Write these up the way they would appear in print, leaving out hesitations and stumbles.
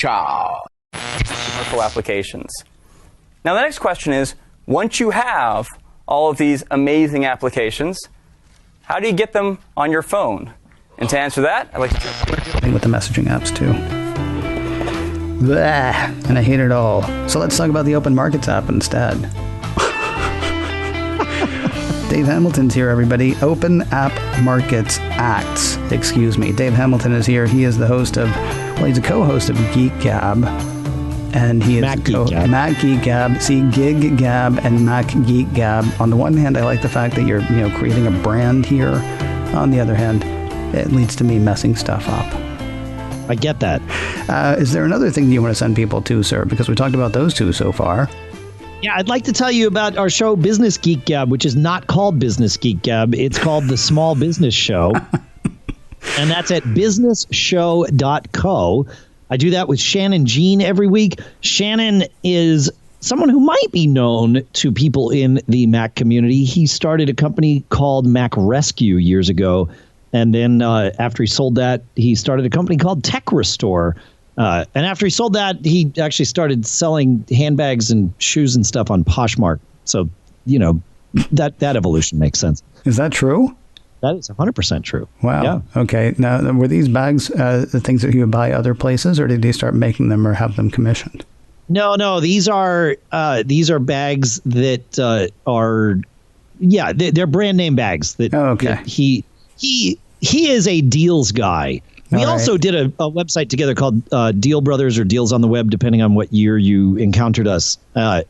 Ciao. Commercial applications. Now, the next question is, once you have all of these amazing applications, how do you get them on your phone? And to answer that, I'd like to... with the messaging apps, too. Blah, and I hate it all. So let's talk about the Open Markets app instead. Dave Hamilton's here, everybody. Open App Markets Acts. Excuse me. Dave Hamilton is here. He is the host of, well, he's a co-host of Geek Gab. And he is Mac Geek Gab. See, Gig Gab and Mac Geek Gab. On the one hand, I like the fact that you're, creating a brand here. On the other hand, it leads to me messing stuff up. I get that. Is there another thing you want to send people to, sir? Because we talked about those two so far. Yeah, I'd like to tell you about our show, Business Geek Gab, which is not called Business Geek Gab. It's called The Small Business Show. And that's at businessshow.co. I do that with Shannon Jean every week. Shannon is someone who might be known to people in the Mac community. He started a company called Mac Rescue years ago. And then after he sold that, he started a company called Tech Restore. And after he sold that, he actually started selling handbags and shoes and stuff on Poshmark. So, that evolution makes sense. Is that true? That is 100% true. Wow. Yeah. Okay. Now, were these bags the things that you would buy other places, or did they start making them or have them commissioned? No. These are bags that are, they're brand name bags. That he is a deals guy. We also did a website together called Deal Brothers or Deals on the Web, depending on what year you encountered us.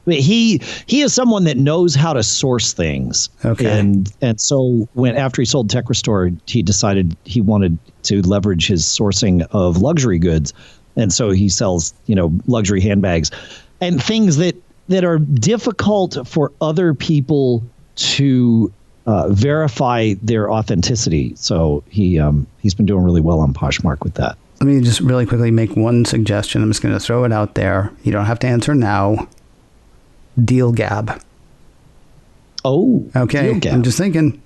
He is someone that knows how to source things. Okay. And so after he sold Tech Restore, he decided he wanted to leverage his sourcing of luxury goods. And so he sells, luxury handbags and things that are difficult for other people to verify their authenticity. So he's been doing really well on Poshmark with that. Let me just really quickly make one suggestion. I'm just going to throw it out there. You don't have to answer now. Deal Gab. Oh, okay. Deal Gab. I'm just thinking,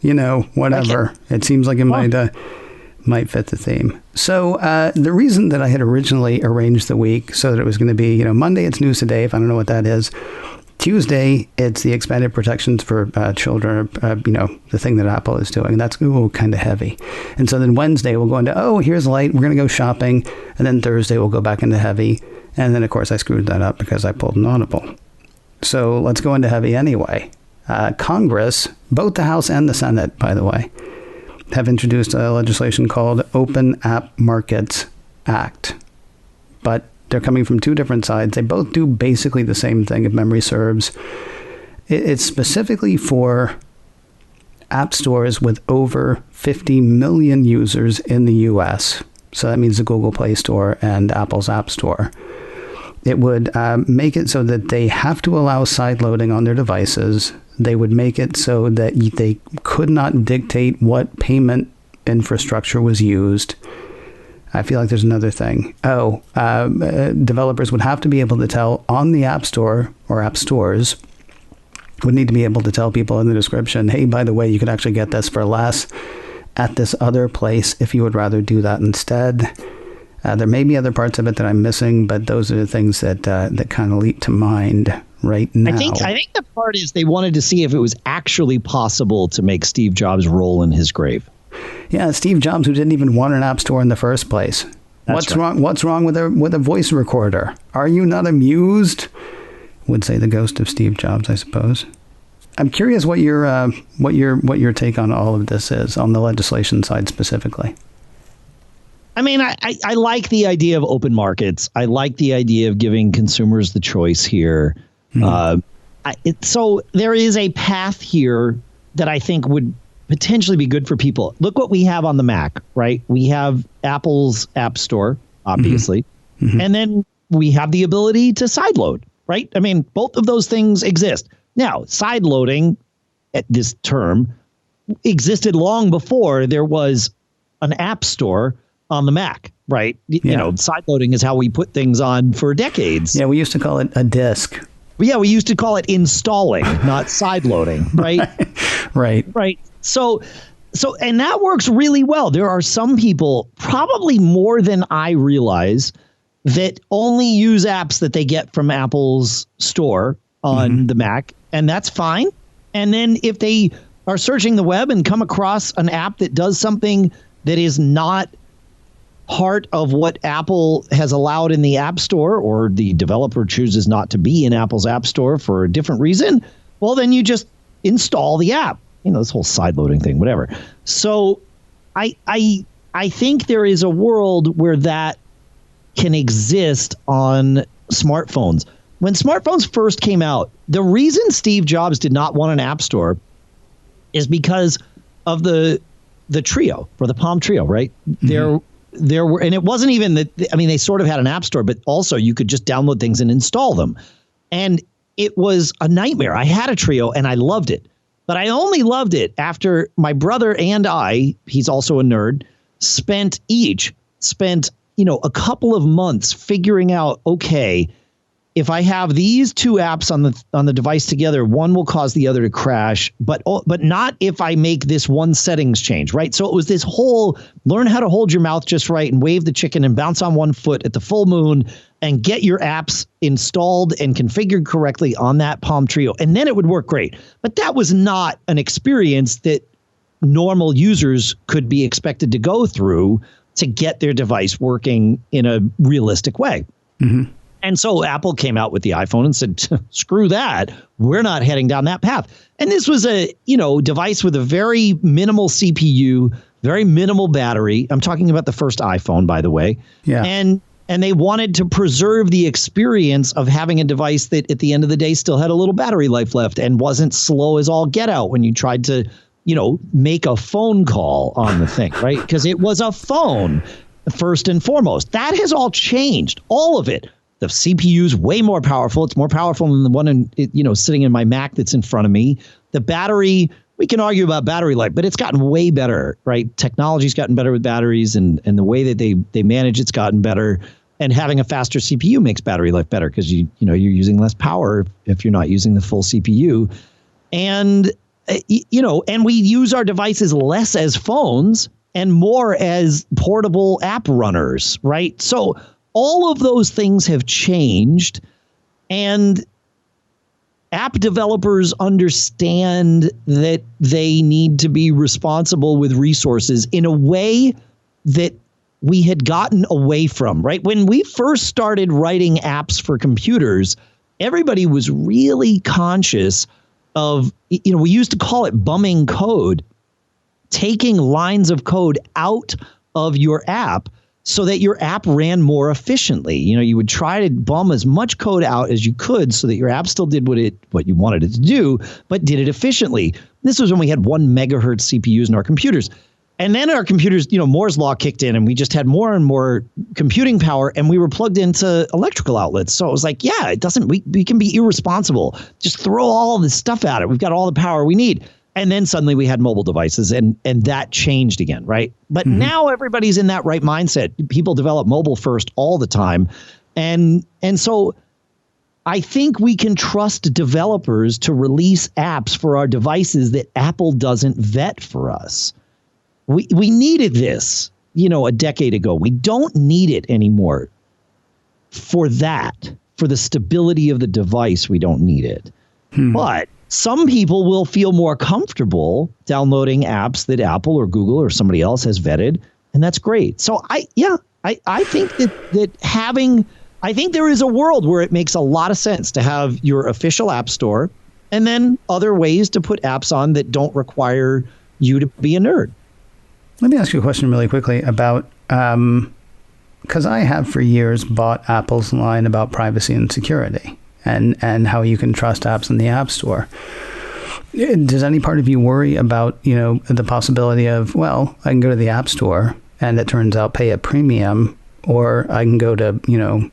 whatever. Okay. It seems like it might fit the theme. So the reason that I had originally arranged the week so that it was going to be, Monday, it's News Today, if I don't know what that is. Tuesday, it's the expanded protections for children, the thing that Apple is doing. That's kind of heavy. And so then Wednesday, we'll go into, here's light. We're going to go shopping. And then Thursday, we'll go back into heavy. And then, of course, I screwed that up because I pulled an audible. So let's go into heavy anyway. Congress, both the House and the Senate, by the way, have introduced a legislation called Open App Markets Act. But they're coming from two different sides. They both do basically the same thing, if memory serves. It's specifically for app stores with over 50 million users in the U.S. So that means the Google Play Store and Apple's App Store. It would make it so that they have to allow sideloading on their devices. They would make it so that they could not dictate what payment infrastructure was used. I feel like there's another thing. Developers would have to be able to tell on the App Store or app stores, would need to be able to tell people in the description, hey, by the way, you could actually get this for less at this other place if you would rather do that instead. There may be other parts of it that I'm missing, but those are the things that kind of leap to mind right now. I think the part is they wanted to see if it was actually possible to make Steve Jobs roll in his grave. Yeah, Steve Jobs, who didn't even want an app store in the first place. What's wrong? What's wrong with a voice recorder? Are you not amused? Would say the ghost of Steve Jobs, I suppose. I'm curious what your take on all of this is on the legislation side specifically. I mean, I like the idea of open markets. I like the idea of giving consumers the choice here. So there is a path here that I think would potentially be good for people. Look what we have on the Mac, right? We have Apple's App Store, obviously. Mm-hmm. And then we have the ability to sideload, right? I mean, both of those things exist. Now, sideloading at this term existed long before there was an App Store on the Mac, right? You know, sideloading is how we put things on for decades. Yeah, we used to call it a disk. Yeah, we used to call it installing, not sideloading, right? Right. So, and that works really well. There are some people, probably more than I realize, that only use apps that they get from Apple's store on the Mac, and that's fine. And then if they are searching the web and come across an app that does something that is not part of what Apple has allowed in the App Store, or the developer chooses not to be in Apple's App Store for a different reason, well, then you just install the app. You know, this whole sideloading thing, whatever. So I think there is a world where that can exist on smartphones. When smartphones first came out, the reason Steve Jobs did not want an app store is because of the Trio, or the Palm Trio, right? There were, and it wasn't even that. I mean, they sort of had an app store, but also you could just download things and install them, and it was a nightmare. I had a Trio and I loved it, but I only loved it after my brother and I, he's also a nerd, spent a couple of months figuring out, okay, if I have these two apps on the device together, one will cause the other to crash, but not if I make this one settings change, right? So it was this whole learn how to hold your mouth just right and wave the chicken and bounce on one foot at the full moon and get your apps installed and configured correctly on that Palm Trio, and then it would work great. But that was not an experience that normal users could be expected to go through to get their device working in a realistic way. Mm-hmm. And so Apple came out with the iPhone and said, screw that. We're not heading down that path. And this was a, device with a very minimal CPU, very minimal battery. I'm talking about the first iPhone, by the way. Yeah. And they wanted to preserve the experience of having a device that at the end of the day still had a little battery life left and wasn't slow as all get out when you tried to, make a phone call on the thing, right? Because it was a phone first and foremost. That has all changed, all of it. The CPU is way more powerful. It's more powerful than the one sitting in my Mac that's in front of me. The battery, we can argue about battery life, but it's gotten way better, right? Technology's gotten better with batteries, and the way that they manage it's gotten better. And having a faster CPU makes battery life better because you're using less power if you're not using the full CPU. And and we use our devices less as phones and more as portable app runners, right? So all of those things have changed, and app developers understand that they need to be responsible with resources in a way that we had gotten away from, right? When we first started writing apps for computers, everybody was really conscious of, we used to call it bumming code, taking lines of code out of your app so that your app ran more efficiently. You would try to bum as much code out as you could so that your app still did what you wanted it to do, but did it efficiently. This was when we had 1 megahertz CPUs in our computers. And then our computers, Moore's law kicked in and we just had more and more computing power, and we were plugged into electrical outlets. So it was like, yeah, we can be irresponsible. Just throw all this stuff at it. We've got all the power we need. And then suddenly we had mobile devices, and that changed again, right? But now everybody's in that right mindset. People develop mobile first all the time. And so I think we can trust developers to release apps for our devices that Apple doesn't vet for us. We needed this, a decade ago. We don't need it anymore for that. For the stability of the device, we don't need it. But some people will feel more comfortable downloading apps that Apple or Google or somebody else has vetted, and that's great. So I think I think there is a world where it makes a lot of sense to have your official app store and then other ways to put apps on that don't require you to be a nerd. Let me ask you a question really quickly about, because I have for years bought Apple's line about privacy and security and how you can trust apps in the App Store. Does any part of you worry about, the possibility of, well, I can go to the App Store and it turns out pay a premium, or I can go to,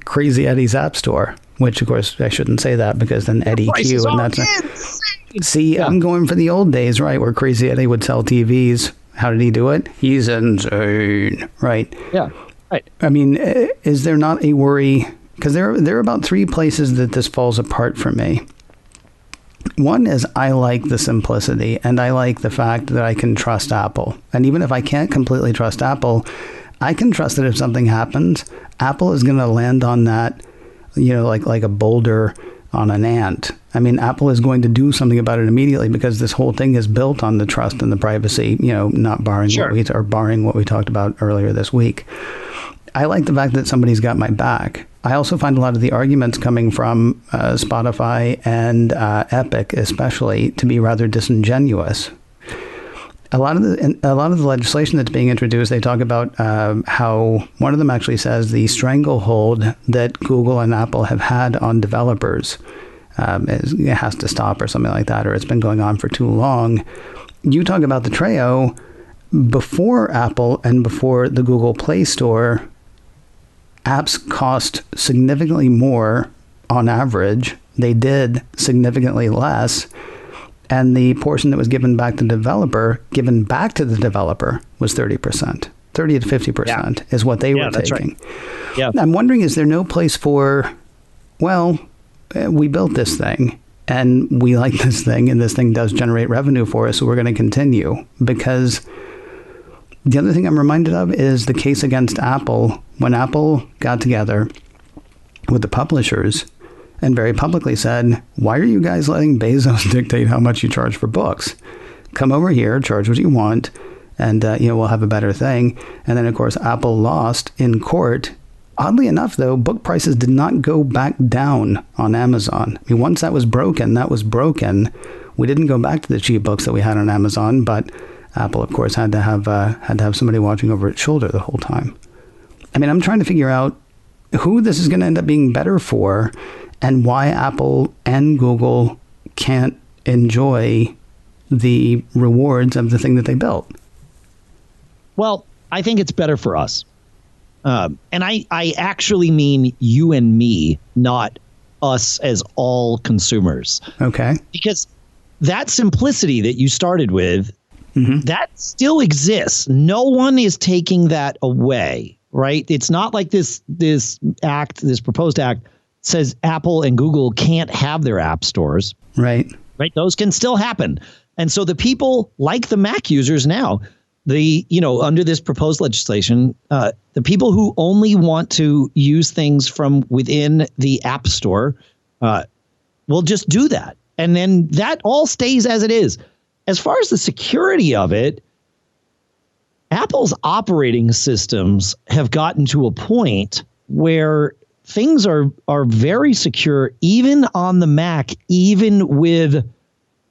Crazy Eddie's App Store, which of course I shouldn't say that because then Eddie Q, and that's See, yeah. I'm going for the old days, right, where Crazy Eddie would sell TVs. How did he do it? He's insane, right? Yeah, right. I mean, is there not a worry? Because there are about 3 places that this falls apart for me. One is I like the simplicity, and I like the fact that I can trust Apple. And even if I can't completely trust Apple, I can trust that if something happens, Apple is going to land on that, like a boulder on an ant. I mean, Apple is going to do something about it immediately because this whole thing is built on the trust and the privacy, not barring barring what we talked about earlier this week. I like the fact that somebody's got my back. I also find a lot of the arguments coming from Spotify and Epic, especially, to be rather disingenuous. A lot of the legislation that's being introduced, they talk about how one of them actually says the stranglehold that Google and Apple have had on developers it has to stop or something like that, or it's been going on for too long. You talk about the Treo. Before Apple and before the Google Play Store, apps cost significantly more on average. They did significantly less. And the portion that was given back to the developer was 30%. 30 to 50% is what they were taking. Right. Yeah. I'm wondering, is there no place for, we built this thing and we like this thing and this thing does generate revenue for us, so we're going to continue? Because the other thing I'm reminded of is the case against Apple. When Apple got together with the publishers and very publicly said, why are you guys letting Bezos dictate how much you charge for books? Come over here, charge what you want, and we'll have a better thing. And then, of course, Apple lost in court. Oddly enough, though, book prices did not go back down on Amazon. I mean, once that was broken, that was broken. We didn't go back to the cheap books that we had on Amazon, but Apple, of course, had to have somebody watching over its shoulder the whole time. I mean, I'm trying to figure out who this is going to end up being better for and why Apple and Google can't enjoy the rewards of the thing that they built. Well, I think it's better for us. And I actually mean you and me, not us as all consumers. Okay. Because that simplicity that you started with, that still exists. No one is taking that away, right? It's not like this proposed act says Apple and Google can't have their app stores. Right. Right. Those can still happen. And so the people like the Mac users now, under this proposed legislation, the people who only want to use things from within the App Store will just do that. And then that all stays as it is. As far as the security of it, Apple's operating systems have gotten to a point where things are very secure, even on the Mac, even with,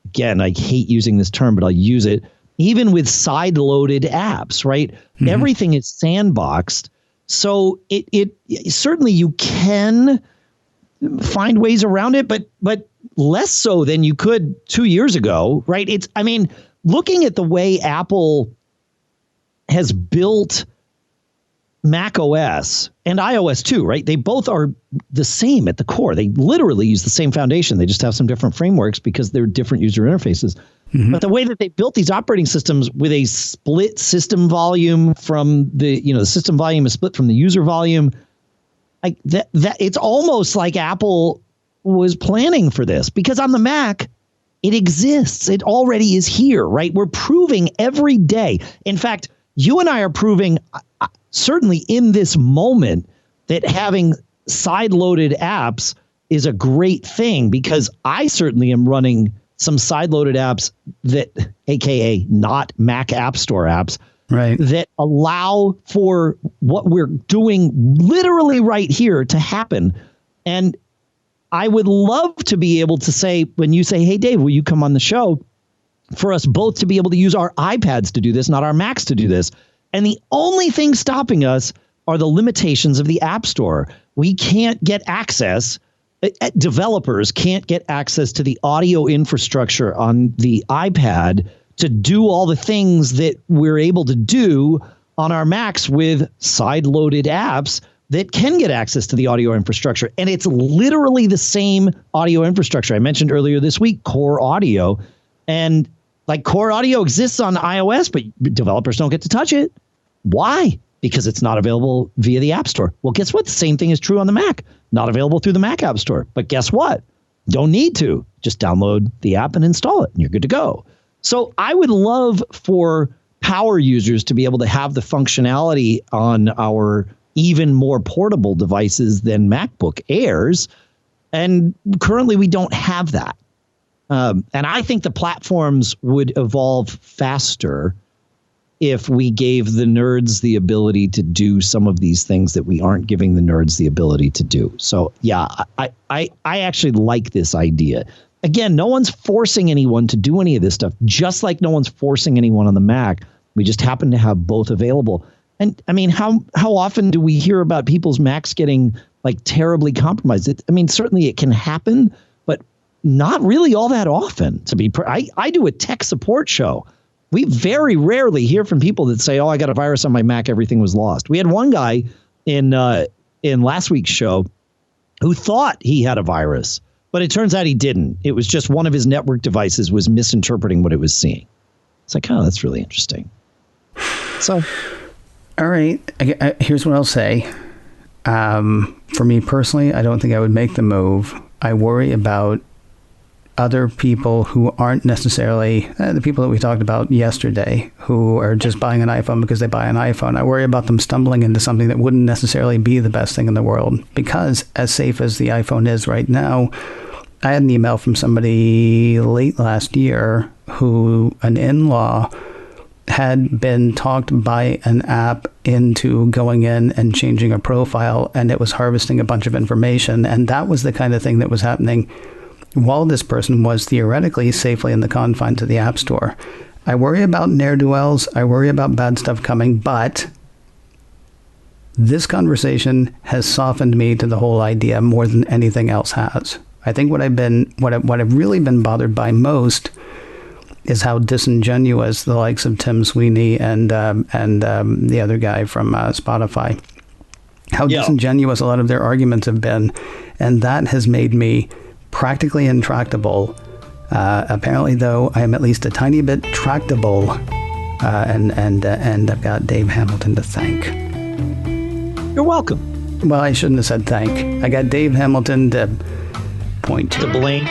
again, I hate using this term, but I'll use it, even with side-loaded apps, right? Everything is sandboxed. So it certainly you can find ways around it, but less so than you could 2 years ago, right? Looking at the way Apple has built Mac OS and iOS too, right? They both are the same at the core. They literally use the same foundation. They just have some different frameworks because they're different user interfaces. But the way that they built these operating systems with a split system volume from the system volume is split from the user volume, that it's almost like Apple was planning for this, because on the Mac, it exists. It already is here, right? We're proving every day. In fact, you and I are proving, certainly in this moment, that having side-loaded apps is a great thing, because I certainly am running some side-loaded apps that, aka not Mac App Store apps, right, that allow for what we're doing literally right here to happen. And I would love to be able to say, when you say, hey, Dave, will you come on the show, for us both to be able to use our iPads to do this, not our Macs to do this. And the only thing stopping us are the limitations of the App Store. We can't get access. Developers can't get access to the audio infrastructure on the iPad to do all the things that we're able to do on our Macs with side-loaded apps that can get access to the audio infrastructure. And it's literally the same audio infrastructure. I mentioned earlier this week, Core Audio. And Core Audio exists on iOS, but developers don't get to touch it. Why? Because it's not available via the App Store. Well, guess what? The same thing is true on the Mac. Not available through the Mac App Store. But guess what? Don't need to. Just download the app and install it, and you're good to go. So I would love for power users to be able to have the functionality on our even more portable devices than MacBook Airs. And currently we don't have that. And I think the platforms would evolve faster if we gave the nerds the ability to do some of these things that we aren't giving the nerds the ability to do. So, yeah, I actually like this idea. Again, no one's forcing anyone to do any of this stuff, just like no one's forcing anyone on the Mac. We just happen to have both available. And I mean, how often do we hear about people's Macs getting like terribly compromised? I mean, certainly it can happen, but not really all that often. I do a tech support show. We very rarely hear from people that say, "Oh, I got a virus on my Mac. Everything was lost." We had one guy in last week's show who thought he had a virus, but it turns out he didn't. It was just one of his network devices was misinterpreting what it was seeing. It's like, oh, that's really interesting. So, all right. Here's what I'll say. For me personally, I don't think I would make the move. I worry about other people who aren't necessarily the people that we talked about yesterday, who are just buying an iPhone because they buy an iPhone. I worry about them stumbling into something that wouldn't necessarily be the best thing in the world, because as safe as the iPhone is right now, I had an email from somebody late last year who an in-law had been talked by an app into going in and changing a profile, and it was harvesting a bunch of information. And that was the kind of thing that was happening while this person was theoretically safely in the confines of the App Store. I worry about ne'er-do-wells. I worry about bad stuff coming, but this conversation has softened me to the whole idea more than anything else has. I think what I've really been bothered by most is how disingenuous the likes of Tim Sweeney and the other guy from Spotify, how disingenuous a lot of their arguments have been, and that has made me practically intractable. Apparently, though, I am at least a tiny bit tractable, and I've got Dave Hamilton to thank. You're welcome. Well, I shouldn't have said thank. I got Dave Hamilton to point to blame.